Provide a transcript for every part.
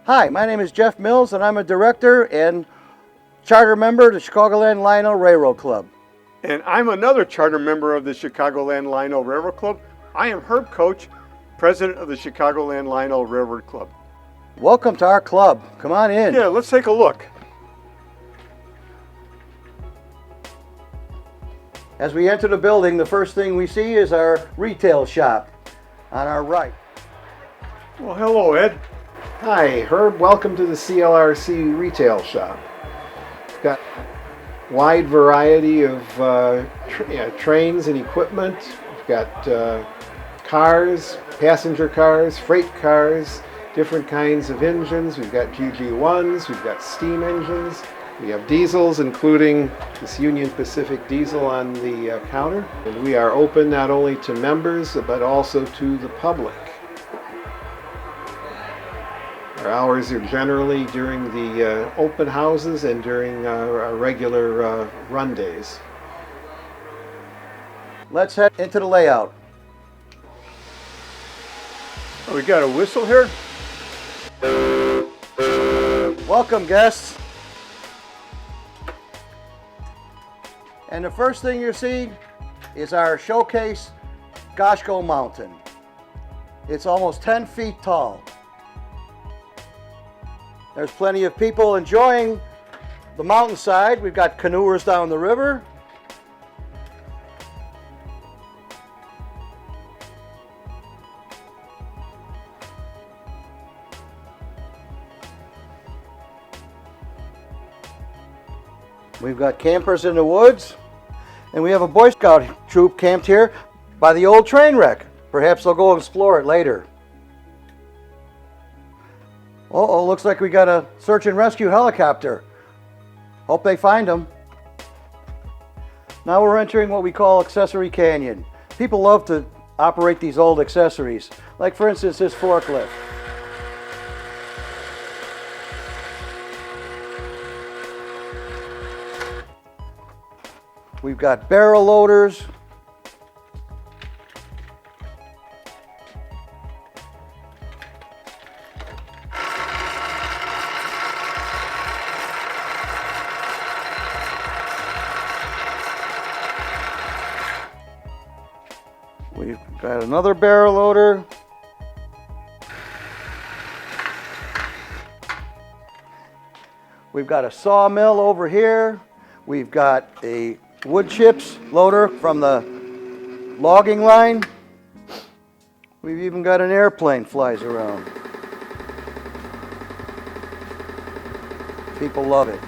Hi, my name is Jeff Mills and I'm a director and charter member of the Chicagoland Lionel Railroad Club. And I'm another charter member of the Chicagoland Lionel Railroad Club. I am Herb Coach, president of the Chicagoland Lionel Railroad Club. Welcome to our club. Come on in. Yeah, let's take a look. As we enter the building, the first thing we see is our retail shop on our right. Well, hello, Ed. Hi, Herb. Welcome to the CLRC retail shop. We've got a wide variety of trains and equipment. We've got cars, passenger cars, freight cars, different kinds of engines. We've got GG1s, we've got steam engines. We have diesels, including this Union Pacific diesel on the counter. And we are open not only to members, but also to the public. Our hours are generally during the open houses and during our regular run days. Let's head into the layout. Oh, we got a whistle here? Welcome, guests. And the first thing you see is our showcase Goshko Mountain. It's almost 10 feet tall. There's plenty of people enjoying the mountainside. We've got canoers down the river. We've got campers in the woods, and we have a Boy Scout troop camped here by the old train wreck. Perhaps they'll go explore it later. Uh-oh, looks like we got a search and rescue helicopter. Hope they find them. Now we're entering what we call Accessory Canyon. People love to operate these old accessories, like for instance this forklift. We've got barrel loaders. We've got another barrel loader. We've got a sawmill over here. We've got a wood chips loader from the logging line. We've even got an airplane flies around. People love it.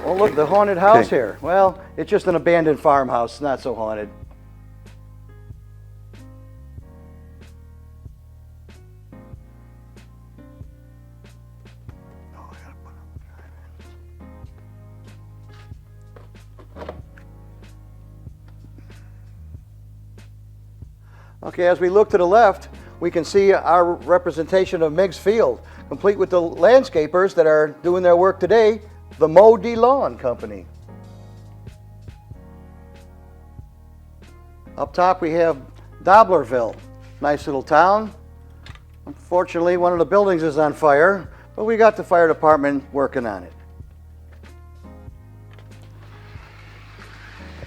Oh, look, the haunted house here. Well, it's just an abandoned farmhouse, not so haunted. Okay, as we look to the left, we can see our representation of Meigs Field, complete with the landscapers that are doing their work today, the Mow De Lawn Company. Up top we have Doblerville, nice little town. Unfortunately, one of the buildings is on fire, but we got the fire department working on it.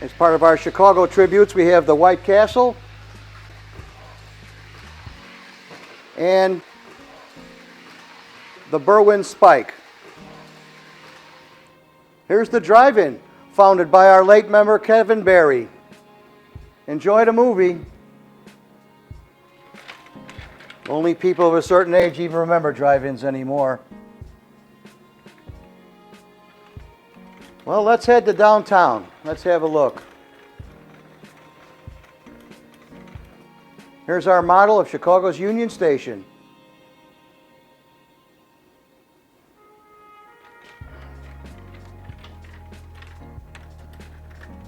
As part of our Chicago tributes, we have the White Castle and the Berwyn Spike. Here's the drive-in, founded by our late member Kevin Barry. Enjoy the movie. Only people of a certain age even remember drive-ins anymore. Well, let's head to downtown. Let's have a look. Here's our model of Chicago's Union Station.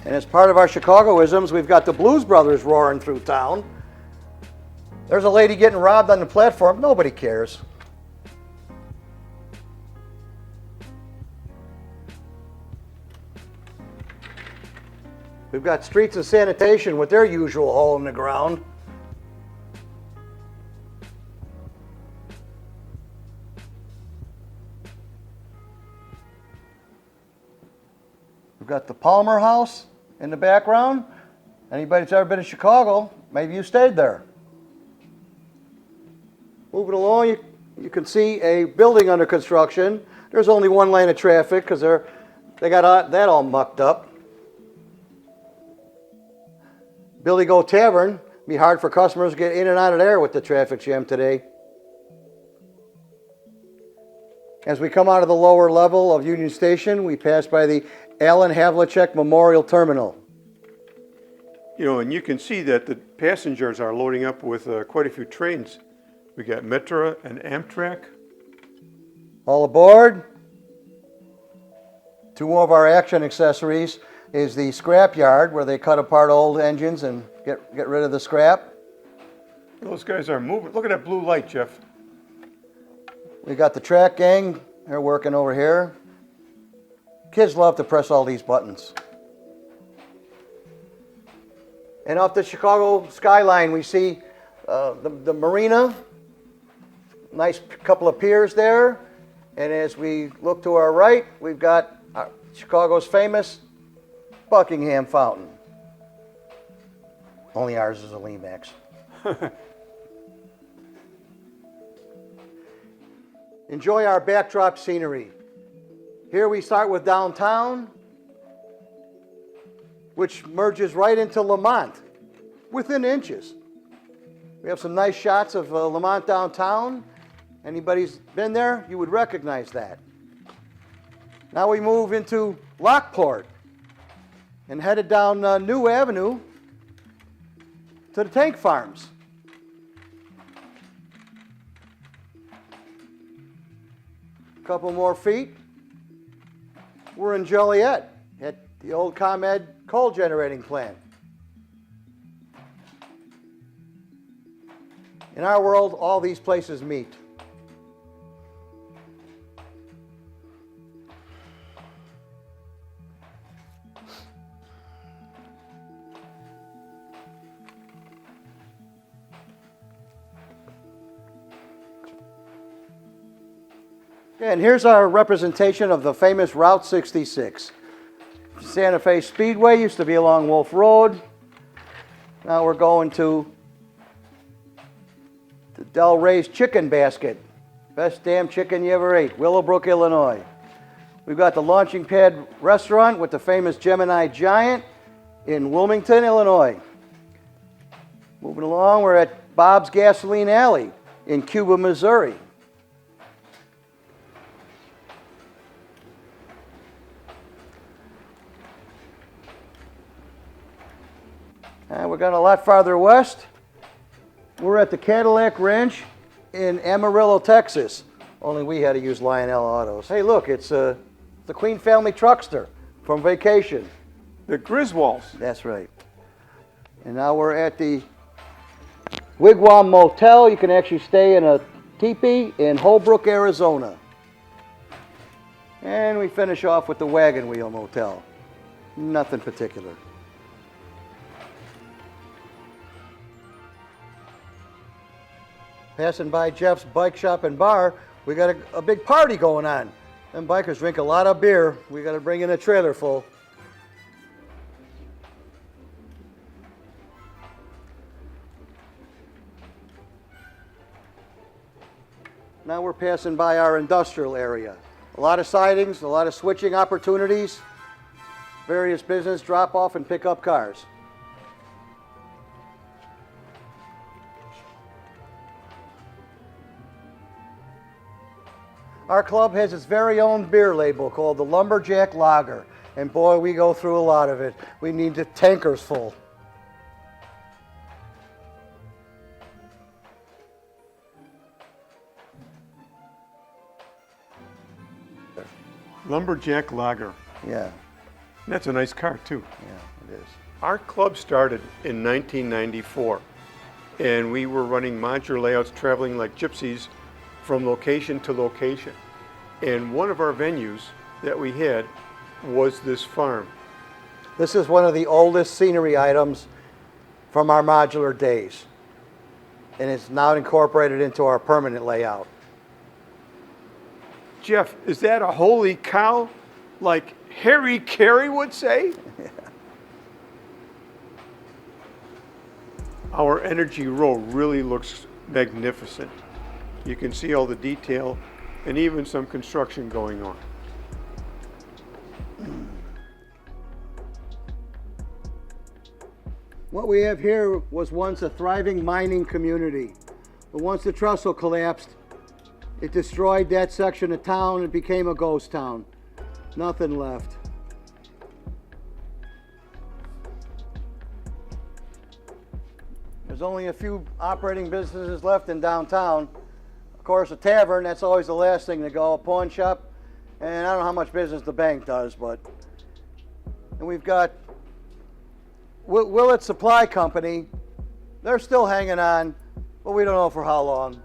And as part of our Chicagoisms, we've got the Blues Brothers roaring through town. There's a lady getting robbed on the platform. Nobody cares. We've got streets and sanitation with their usual hole in the ground. We've got the Palmer House in the background. Anybody that's ever been to Chicago, maybe you stayed there. Moving along, you can see a building under construction. There's only one lane of traffic because they got that all mucked up. Billy Goat Tavern. Be hard for customers to get in and out of there with the traffic jam today. As we come out of the lower level of Union Station, we pass by the Alan Havlicek Memorial Terminal. You know, and you can see that the passengers are loading up with quite a few trains. We got Metra and Amtrak. All aboard. Two more of our action accessories is the scrap yard where they cut apart old engines and get rid of the scrap. Those guys are moving. Look at that blue light, Jeff. We got the track gang. They're working over here. Kids love to press all these buttons. And off the Chicago skyline, we see the marina. Nice couple of piers there. And as we look to our right, we've got Chicago's famous Buckingham Fountain. Only ours is a Limax. Enjoy our backdrop scenery. Here we start with downtown, which merges right into Lamont, within inches. We have some nice shots of Lamont downtown. Anybody's been there, you would recognize that. Now we move into Lockport and headed down New Avenue to the tank farms. A couple more feet. We're in Joliet at the old ComEd coal generating plant. In our world, all these places meet. And here's our representation of the famous Route 66. Santa Fe Speedway used to be along Wolf Road. Now we're going to the Del Rey's Chicken Basket. Best damn chicken you ever ate, Willowbrook, Illinois. We've got the Launching Pad Restaurant with the famous Gemini Giant in Wilmington, Illinois. Moving along, we're at Bob's Gasoline Alley in Cuba, Missouri. And we're going a lot farther west. We're at the Cadillac Ranch in Amarillo, Texas. Only we had to use Lionel Autos. Hey, look, it's the Queen Family Truckster from Vacation. The Griswolds. That's right. And now we're at the Wigwam Motel. You can actually stay in a teepee in Holbrook, Arizona. And we finish off with the Wagon Wheel Motel. Nothing particular. Passing by Jeff's Bike Shop and Bar, we got a big party going on. Them bikers drink a lot of beer. We got to bring in a trailer full. Now we're passing by our industrial area. A lot of sidings, a lot of switching opportunities, various business drop off and pick up cars. Our club has its very own beer label called the Lumberjack Lager. And boy, we go through a lot of it. We need the tankers full. Lumberjack Lager. Yeah, That's a nice car, too. yeah, it is. Our club started in 1994, and we were running modular layouts, traveling like gypsies from location to location. And one of our venues that we had was this farm. This is one of the oldest scenery items from our modular days. And it's now incorporated into our permanent layout. Jeff, is that a holy cow, like Harry Carey would say. Our energy row really looks magnificent. You can see all the detail and even some construction going on. What we have here was once a thriving mining community. But once the trestle collapsed, it destroyed that section of town and became a ghost town. Nothing left. There's only a few operating businesses left in downtown. Of course, a tavern, that's always the last thing to go, a pawn shop, and I don't know how much business the bank does, but... And we've got Willett Supply Company. They're still hanging on, but we don't know for how long.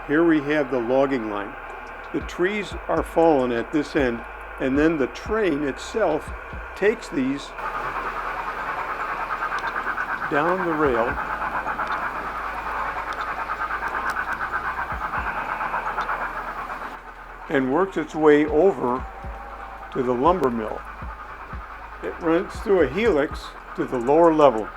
Here we have the logging line. The trees are fallen at this end, and then the train itself takes these down the rail and works its way over to the lumber mill. It runs through a helix to the lower level.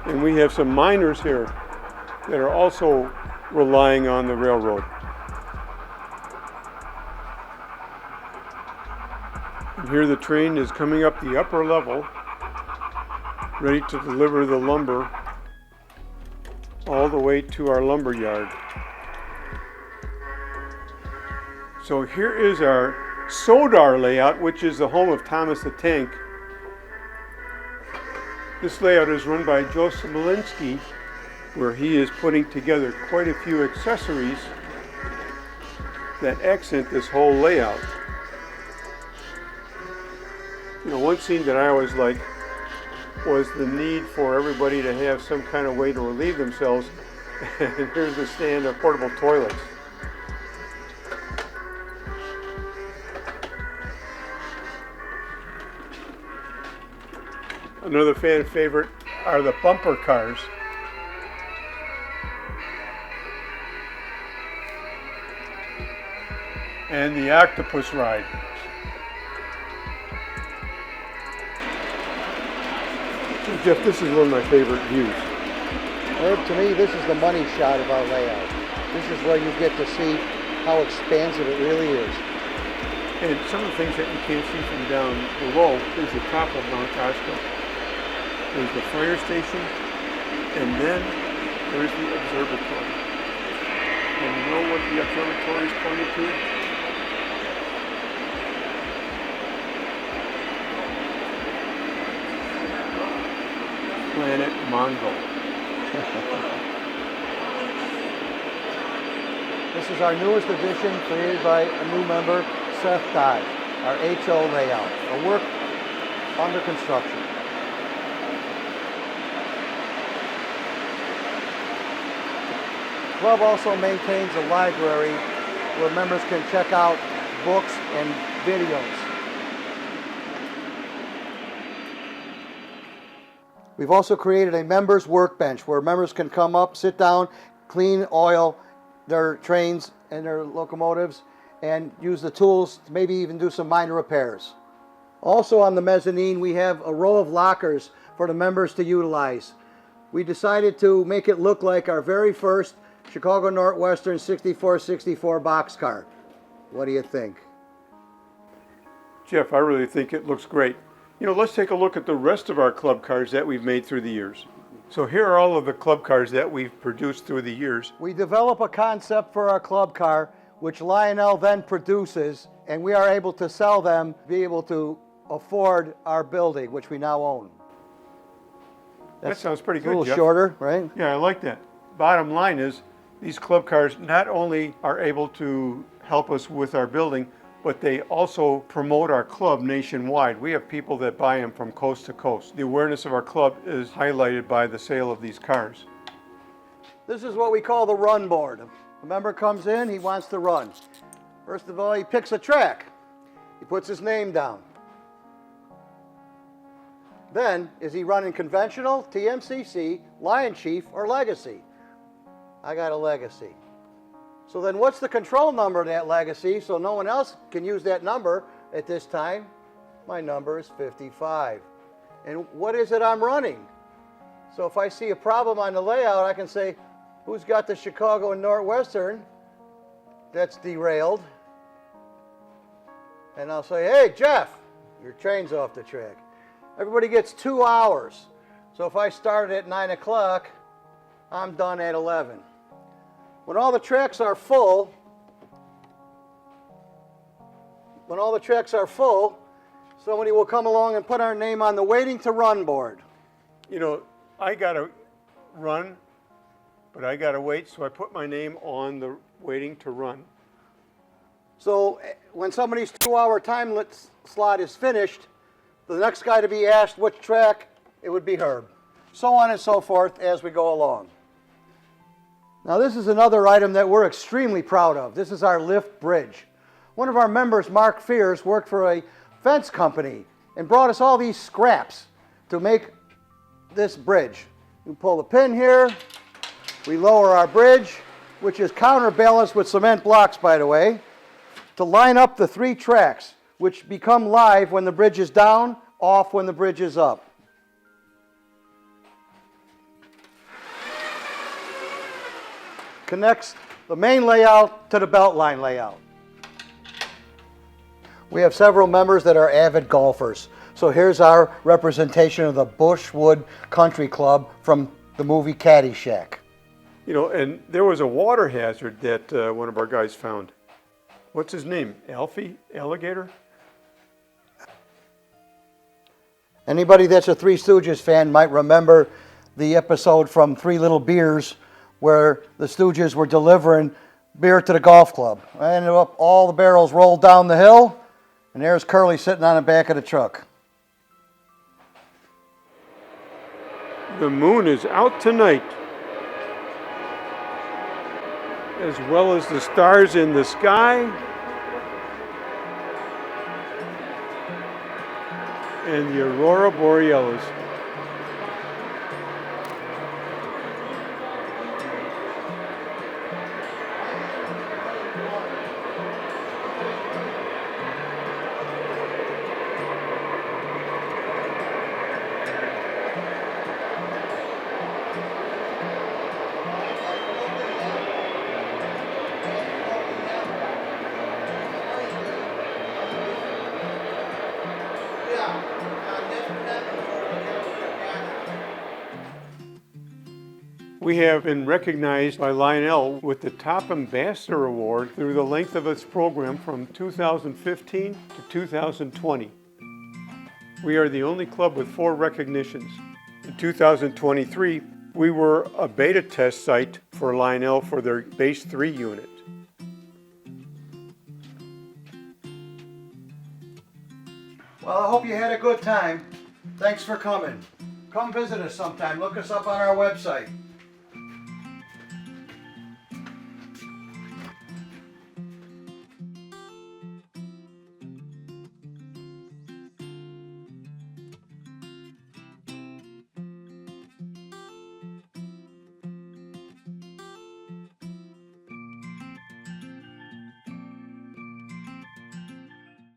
And we have some miners here that are also relying on the railroad. And here the train is coming up the upper level, ready to deliver the lumber all the way to our lumber yard. So here is our Sodar layout, which is the home of Thomas the Tank. This layout is run by Joe Smolinski, where he is putting together quite a few accessories that accent this whole layout. You know, one scene that I always liked was the need for everybody to have some kind of way to relieve themselves. And here's the stand of portable toilets. Another fan favorite are the bumper cars. And the octopus ride. Jeff, this is one of my favorite views. Herb, to me, this is the money shot of our layout. This is where you get to see how expansive it really is. And some of the things that you can't see from down below is the top of Mount Costco. There's the fire station, and then there's the observatory. And you know what the observatory is pointed to? Planet Mongo. This is our newest addition created by a new member, Seth Dye, our HO layout, a work under construction. The club also maintains a library where members can check out books and videos. We've also created a members workbench where members can come up, sit down, clean, oil their trains and their locomotives, and use the tools to maybe even do some minor repairs. Also on the mezzanine, we have a row of lockers for the members to utilize. We decided to make it look like our very first Chicago Northwestern 6464 boxcar. What do you think? Jeff, I really think it looks great. You know, let's take a look at the rest of our club cars that we've made through the years. So here are all of the club cars that we've produced through the years. We develop a concept for our club car, which Lionel then produces, and we are able to sell them, be able to afford our building, which we now own. That sounds pretty good, a little Jeff. shorter, right? Yeah, I like that. Bottom line is, These club cars not only are able to help us with our building, but they also promote our club nationwide. We have people that buy them from coast to coast. The awareness of our club is highlighted by the sale of these cars. This is what we call the run board. A member comes in, he wants to run. First of all, he picks a track. He puts his name down. Then, is he running conventional, TMCC, Lion Chief, or Legacy? I got a Legacy. So then what's the control number of that Legacy so no one else can use that number at this time? My number is 55. And what is it I'm running? So if I see a problem on the layout, I can say, who's got the Chicago and Northwestern that's derailed? And I'll say, hey, Jeff, your train's off the track. Everybody gets 2 hours. So if I started at 9 o'clock, I'm done at 11. When all the tracks are full, somebody will come along and put our name on the waiting to run board. You know, I gotta run, but I gotta wait, so I put my name on the waiting to run. So when somebody's 2-hour time slot is finished, the next guy to be asked which track, it would be Herb. So on and so forth as we go along. Now this is another item that we're extremely proud of. This is our lift bridge. One of our members, Mark Fears, worked for a fence company and brought us all these scraps to make this bridge. We pull the pin here, we lower our bridge, which is counterbalanced with cement blocks, by the way, to line up the 3 tracks, which become live when the bridge is down, off when the bridge is up. Connects the main layout to the belt line layout. We have several members that are avid golfers. So here's our representation of the Bushwood Country Club from the movie Caddyshack. You know, and there was a water hazard that one of our guys found. What's his name? Alfie? Alligator? Anybody that's a Three Stooges fan might remember the episode from Three Little Beers where the Stooges were delivering beer to the golf club. I ended up, all the barrels rolled down the hill, and there's Curly sitting on the back of the truck. The moon is out tonight, as well as the stars in the sky, and the aurora borealis. We have been recognized by Lionel with the Top Ambassador Award through the length of its program from 2015 to 2020. We are the only club with 4 recognitions. In 2023, we were a beta test site for Lionel for their Base 3 unit. Well, I hope you had a good time. Thanks for coming. Come visit us sometime. Look us up on our website.